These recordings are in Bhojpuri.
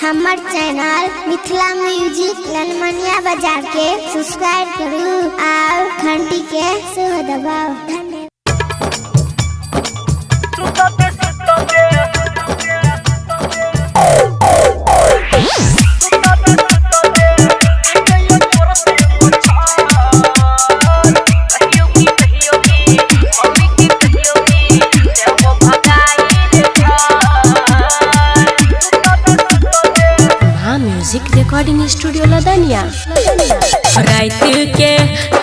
हमर चैनल मिथिला म्यूजिक ललमनिया बाजार के सब्सक्राइब करू और घंटी के सेहो दबाओ। Music recording studio Ladania. रात के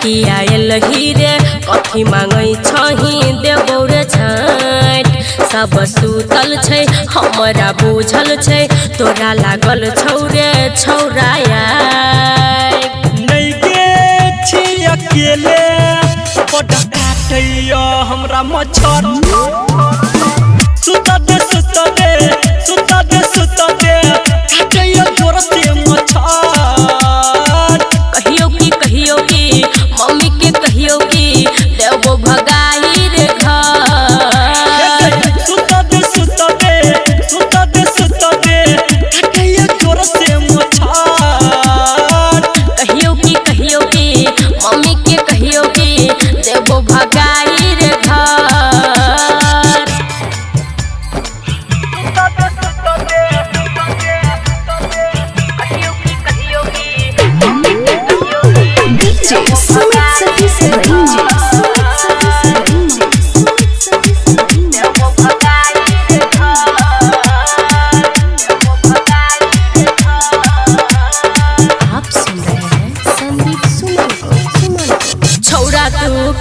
किया हीरे कथी मांगै छही देबौ रे छाट सब सुतल छै हमरा बुझल छै तोरा लागल छौ रे छौराया नहीं गे छी अकेले बड़ काटैया हमरा मच्छर सुता दे काटैया जोर से मच्छर कहियो की मम्मी के कहियो की देबो भगाई रे घर सुता दे काटैया जोर से मच्छर कहियो की मम्मी के कहियो की देबो भगाई रे घर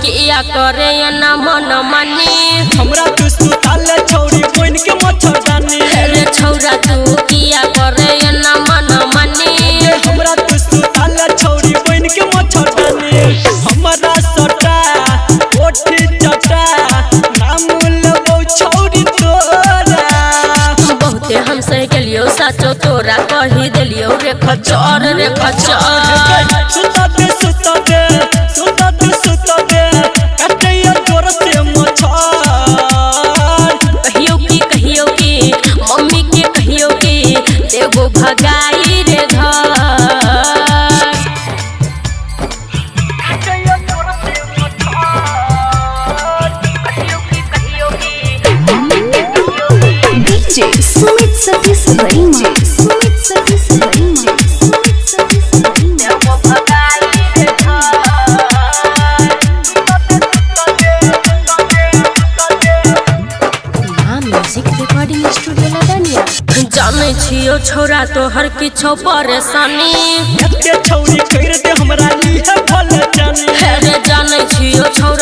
किया करे ना मन मानी हमरा तू सुताले छौरी कोइन के मच्छरदानी रे छौरा तू किया करे ना मन मानी हमरा तू सुताले छौरी कोइन के मच्छरदानी हमरा सटा ओठी चटा नाम लेबौ छौरी तोरा बहुते हम सह गेलियो साचो तोरा कहि देलियो रे खचर सुता दे काटैया जोर से मच्छर कहियो की मम्मी के कहियो की देबो भगाई रे घर सुमित सतीश भरिंजे म्यूजिक रिकॉर्डिंग स्टूडियो लदनिया। जाने छियो छोरा तोहर किछो परेशानी एते छौरी कर दे हमरा लिए भल जानी रे जाने छियो छोरा